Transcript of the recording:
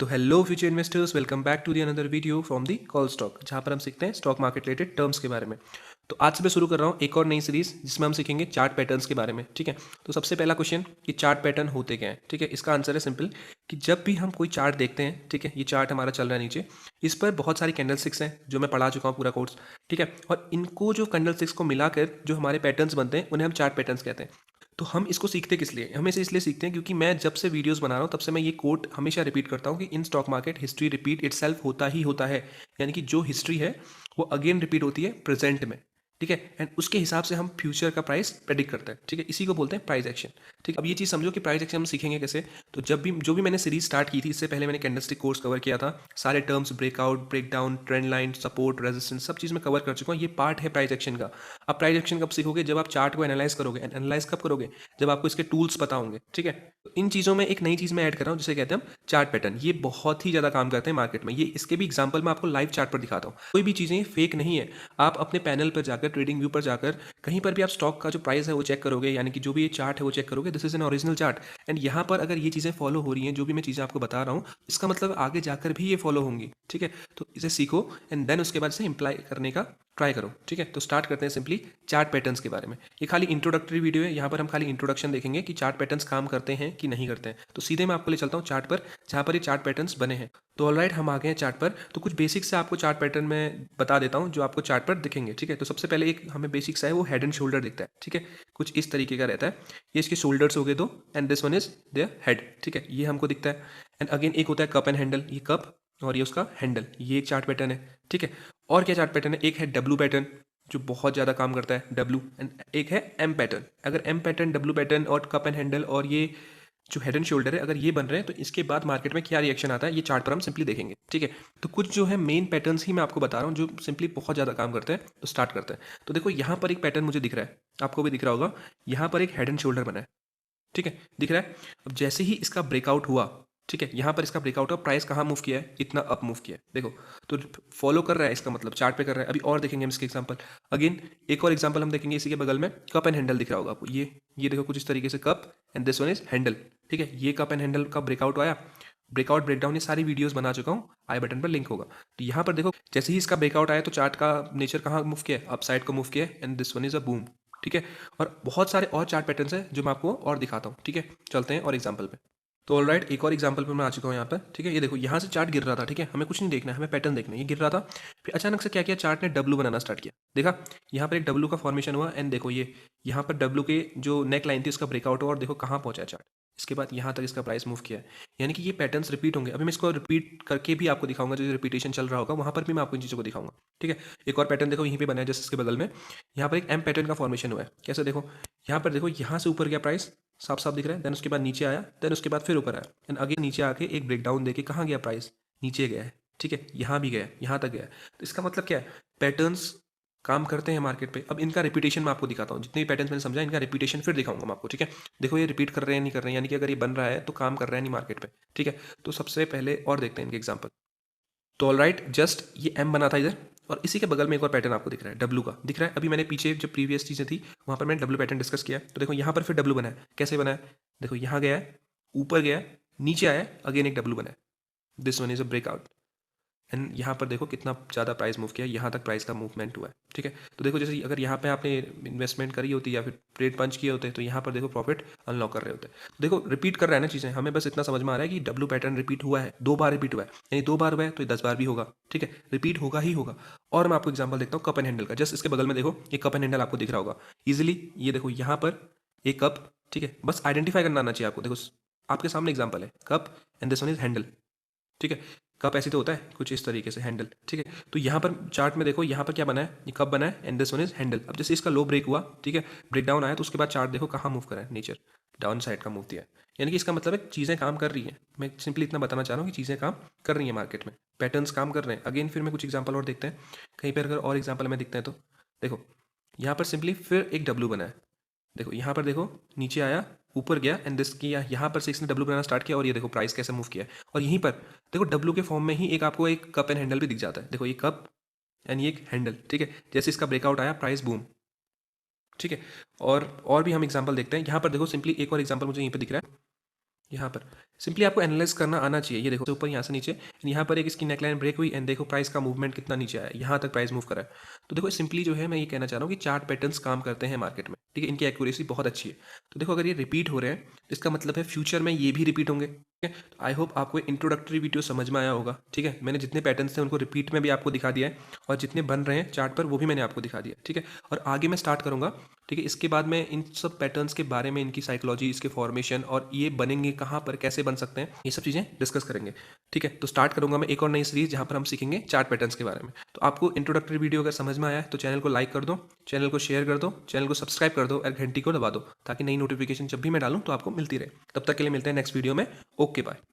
तो hello future investors, welcome back to the another video from the call stock, जहाँ पर हम सीखते हैं स्टॉक मार्केट रिलेटेड टर्म्स के बारे में। तो आज से मैं शुरू कर रहा हूँ एक और नई सीरीज जिसमें हम सीखेंगे चार्ट पैटर्न्स के बारे में। ठीक है, तो सबसे पहला क्वेश्चन कि चार्ट पैटर्न होते क्या हैं। ठीक है, इसका आंसर है सिंपल कि जब भी हम कोई चार्ट देखते हैं, ठीक है, ये चार्ट हमारा चल रहा है नीचे, इस पर बहुत सारी कैंडल स्टिक्स हैं जो मैं पढ़ा चुका हूँ पूरा कोर्स। ठीक है, और इनको जो कैंडल स्टिक्स को मिलाकर जो हमारे पैटर्न्स बनते हैं उन्हें हम चार्ट पैटर्न्स कहते हैं। तो हम इसको सीखते किस लिए, हम इसे इसलिए सीखते हैं क्योंकि मैं जब से वीडियोस बना रहा हूँ तब से मैं ये कोट हमेशा रिपीट करता हूँ कि in stock market history repeat itself होता ही होता है। यानी कि जो हिस्ट्री है वो अगेन रिपीट होती है प्रेजेंट में। ठीक है, एंड उसके हिसाब से हम फ्यूचर का प्राइस प्रेडिक्ट करते हैं। ठीक है, इसी को बोलते हैं प्राइस एक्शन। ठीक, अब ये चीज़ समझो कि प्राइस एक्शन हम सीखेंगे कैसे। तो जब भी जो भी मैंने सीरीज स्टार्ट की थी, इससे पहले मैंने कैंडलस्टिक कोर्स कवर किया था, सारे terms breakout, breakdown, trend line, support, resistance, सब चीज़ मैं कवर कर चुका हूँ। ये पार्ट है प्राइस एक्शन का। अब प्राइस एक्शन कब सीखोगे, जब आप चार्ट को एनालाइज करोगे। एनालाइज कब करोगे, जब आपको इसके टूल्स पता होंगे। ठीक है, तो इन चीज़ों में एक नई चीज़ मैं ऐड कर रहा हूँ जिसे कहते हैं हम चार्ट पैटर्न। ये बहुत ही ज़्यादा काम करते हैं मार्केट में। ये इसके भी एग्जाम्पल मैं आपको लाइव चार्ट पर दिखाता हूँ। कोई भी चीज़ें फेक नहीं है। आप अपने पैनल पर जाकर, ट्रेडिंग व्यू पर जाकर, कहीं पर भी आप स्टॉक का जो प्राइस है वो चेक करोगे, यानी कि जो भी ये चार्ट है वो चेक करोगे, this is an original chart. And यहाँ पर अगर ये चीज़ें फॉलो हो रही हैं, जो भी मैं चीज़ें आपको बता रहा हूँ, इसका मतलब आगे जाकर भी ये फॉलो होंगी। ठीक है, तो इसे सीखो एंड देन उसके बाद इसे इम्प्लाई करने का ट्राई करो। ठीक है, तो स्टार्ट करते हैं सिंपली चार्ट पैटर्न्स के बारे में। ये खाली इंट्रोडक्टरी वीडियो है, यहाँ पर हम खाली इंट्रोडक्शन देखेंगे कि चार्ट पैटर्न्स काम करते हैं कि नहीं करते हैं। तो सीधे मैं आपको ले चलता हूँ चार्ट पर, जहाँ पर ये चार्ट पैटर्न्स बने हैं। तो ऑलराइट, हम आ गए हैं चार्ट पर। तो कुछ बेसिक्स से आपको चार्ट पैटर्न में बता देता हूँ जो आपको चार्ट पर दिखेंगे। ठीक है, तो सबसे पहले एक हमें बेसिक्स है वो हेड एंड शोल्डर दिखता है। ठीक है, कुछ इस तरीके का रहता है। ये इसके शोल्डर्स हो गए दो, and this one is their head. ठीक है, ये हमको दिखता है। एंड अगेन एक होता है कप एंड हैंडल, ये कप और ये उसका हैंडल, ये एक चार्ट पैटर्न है। ठीक है, और क्या चार्ट पैटर्न है, एक है डब्लू पैटर्न जो बहुत ज़्यादा काम करता है, डब्लू। एंड एक है एम पैटर्न। अगर एम पैटर्न, डब्लू पैटर्न और कप एंड हैंडल और ये जो हेड एंड शोल्डर है, अगर ये बन रहे हैं तो इसके बाद मार्केट में क्या रिएक्शन आता है, ये चार्ट पर हम सिंपली देखेंगे। ठीक है, तो कुछ जो है मेन पैटर्न्स ही मैं आपको बता रहा हूँ जो सिंपली बहुत ज़्यादा काम करते हैं। तो स्टार्ट करते हैं। तो देखो यहाँ पर एक पैटर्न मुझे दिख रहा है, आपको भी दिख रहा होगा। यहाँ पर एक हेड एंड शोल्डर बना है। ठीक है, दिख रहा है। अब जैसे ही इसका ब्रेकआउट हुआ, ठीक है, यहाँ पर इसका ब्रेकआउट हुआ, प्राइस कहाँ मूव किया है, इतना अप मूव किया है। देखो, तो फॉलो कर रहा है, इसका मतलब चार्ट पे कर रहा है। अभी और देखेंगे हम इसके एग्जांपल। अगेन एक और एग्जांपल हम देखेंगे, इसी के बगल में कप एंड हैंडल दिख रहा होगा आपको। ये देखो कुछ इस तरीके से cup and this one is handle. ठीक है, ये कप एंड हैंडल का ब्रेकआउट आया, ब्रेकआउट ब्रेकडाउन, ये सारी वीडियोस बना चुका हूँ, आई बटन पर लिंक होगा। तो यहाँ पर देखो, जैसे ही इसका ब्रेकआउट आया तो चार्ट का नेचर कहाँ मूव किया है, अप साइड को मूव किया है, and this one is a boom. ठीक है, और बहुत सारे और चार्ट पैटर्न्स हैं जो मैं आपको और दिखाता हूँ। ठीक है, चलते हैं और एग्जांपल पे। तो ऑलराइट, एक और एग्जांपल पे मैं आ चुका हूँ यहाँ पर। ठीक है, ये देखो यहाँ से चार्ट गिर रहा था। ठीक है, हमें कुछ नहीं देखना है, हमें पैटर्न देखना है। ये गिर रहा था, फिर अचानक से क्या किया, चार्ट ने डब्लू बनाना स्टार्ट किया। देखा, यहाँ पर एक डब्लू का फॉर्मेशन हुआ, एंड देखो ये यहाँ पर डब्लू के जो नेक लाइन थी उसका ब्रेकआउट हुआ, और देखो कहाँ पहुंचा चार्ट। इसके बाद यहाँ तक इसका प्राइस मूव किया है। यानी कि ये पैटर्न्स रिपीट होंगे। अभी मैं इसको रिपीट करके भी आपको दिखाऊंगा, जो रिपीटेशन चल रहा होगा वहाँ पर भी मैं आपको इन चीज़ों को दिखाऊंगा। ठीक है, एक और पैटर्न देखो यहीं पे बना है, जैसे इसके बगल में यहाँ पर एक एम पैटर्न का फॉर्मेशन हुआ है। कैसे, देखो यहाँ पर देखो, यहाँ से ऊपर गया प्राइस, साफ साफ दिख रहा है, देन उसके बाद नीचे आया, देन उसके बाद फिर ऊपर आया, एंड अगेन नीचे आके एक ब्रेकडाउन देके कहाँ गया प्राइस, नीचे गया है। ठीक है, यहाँ भी गया, यहाँ तक गया। तो इसका मतलब क्या है, पैटर्न्स काम करते हैं मार्केट पे। अब इनका रिपीटेशन मैं आपको दिखाता हूँ, जितने भी पैटर्न्स मैंने समझा इनका रिपीटेशन फिर दिखाऊंगा मैं आपको। ठीक है, देखो ये रिपीट कर रहे हैं नहीं कर रहे हैं, यानी कि अगर ये बन रहा है तो काम कर रहा है नहीं मार्केट पे। ठीक है, तो सबसे पहले और देखते हैं इनके एग्जाम्पल। तो ऑलराइट, जस्ट ये एम बना था इधर, और इसी के बगल में एक और पैटर्न आपको दिख रहा है, डब्लू का दिख रहा है। अभी मैंने पीछे जो प्रीवियस चीज़ें थी वहाँ पर मैंने डब्लू पैटर्न डिस्कस किया, तो देखो यहाँ पर फिर डब्लू बना है। कैसे बना है, देखो यहाँ गया है, ऊपर गया है, नीचे आया, अगेन एक डब्लू बना है, this one is a breakout. And यहाँ पर देखो कितना ज़्यादा प्राइस मूव किया, यहाँ तक प्राइस का मूवमेंट हुआ है। ठीक है, तो देखो जैसे अगर यहाँ पे आपने इन्वेस्टमेंट करी होती या फिर ट्रेड पंच किए होते तो यहाँ पर देखो प्रॉफिट अनलॉक कर रहे होते। तो देखो रिपीट कर रहा है ना चीज़ें, हमें बस इतना समझ में आ रहा है कि डब्लू पैटर्न रिपीट हुआ है, 2 बार रिपीट हुआ है, यानी 2 बार हुआ है तो 10 बार भी होगा। ठीक है, रिपीट होगा ही होगा। और मैं आपको एग्जाम्पल देखता हूँ कप एंड हैंडल का, जस्ट इसके बगल में देखो एक कप एंड हैंडल आपको दिख रहा होगा ईजिली। ये देखो यहाँ पर एक कप, ठीक है, बस आइडेंटिफाई करना आना चाहिए आपको। देखो आपके सामने एग्जाम्पल है, cup and this one is handle. ठीक है, कप ऐसे तो होता है कुछ इस तरीके से, हैंडल। ठीक है, तो यहाँ पर चार्ट में देखो यहाँ पर क्या बना है, ये कप बना है and this one is handle. अब जैसे इसका लो ब्रेक हुआ, ठीक है, ब्रेक डाउन आया, तो उसके बाद चार्ट देखो कहाँ मूव करा है, नेचर डाउन साइड का मूव दिया है। यानी कि इसका मतलब है चीज़ें काम कर रही हैं। मैं सिंपली इतना बताना चाह रहा हूँ कि चीज़ें काम कर रही हैं मार्केट में, पैटर्न्स काम कर रहे हैं। अगेन फिर मैं कुछ एग्जाम्पल और देखते हैं, कहीं पर अगर और एग्जाम्पल हमें दिखते हैं तो देखो यहाँ पर सिंपली फिर एक डब्लू बना है। देखो यहाँ पर देखो नीचे आया, ऊपर गया, एंड दिस किया, यहाँ पर से इसने डब्लू बनाना स्टार्ट किया, और ये देखो प्राइस कैसे मूव किया है। और यहीं पर देखो डब्लू के फॉर्म में ही एक आपको एक कप एंड हैंडल भी दिख जाता है। देखो ये कप एंड ये एक हैंडल। ठीक है, जैसे इसका ब्रेकआउट आया, प्राइस बूम। ठीक है, और भी हम एग्जांपल देखते हैं। यहाँ पर देखो सिंपली एक और एग्जांपल मुझे यहीं पर दिख रहा है, यहाँ पर सिंपली आपको एनालाइज करना आना चाहिए। ये देखो ऊपर यहाँ से नीचे, यहाँ पर एक इसकी नेकलाइन ब्रेक हुई एंड देखो प्राइस का मूवमेंट कितना नीचे आया, यहाँ तक प्राइस मूव करा है। तो देखो सिंपली जो है मैं ये कहना चाह रहा हूँ कि चार्ट पैटर्न्स काम करते हैं मार्केट में, ठीक है, इनकी एक्यूरेसी बहुत अच्छी है। तो देखो अगर ये रिपीट हो रहे हैं तो इसका मतलब है फ्यूचर में ये भी रिपीट होंगे, ठीक है। तो आई होप आपको इंट्रोडक्टरी वीडियो समझ में आया होगा, ठीक है। मैंने जितने पैटर्न्स थे उनको रिपीट में भी आपको दिखा दिया है, और जितने बन रहे हैं चार्ट पर वो भी मैंने आपको दिखा दिया, ठीक है। और आगे मैं स्टार्ट करूँगा, ठीक है। इसके बाद में इन सब पैटर्न्स के बारे में, इनकी साइकोलॉजी, इसके फॉर्मेशन और ये बनेंगे कहाँ पर, कैसे बन सकते हैं, ये सब चीज़ें डिस्कस करेंगे, ठीक है। तो स्टार्ट करूंगा मैं एक और नई सीरीज जहाँ पर हम सीखेंगे चार्ट पैटर्न्स के बारे में। तो आपको इंट्रोडक्टरी वीडियो अगर समझ में आया है तो चैनल को लाइक कर दो, चैनल को शेयर कर दो, चैनल को सब्सक्राइब कर दो और घंटी को दबा दो, ताकि नई नोटिफिकेशन जब भी मैं डालूं तो आपको मिलती रहे। तब तक के लिए मिलते हैं नेक्स्ट वीडियो में। Okay bye.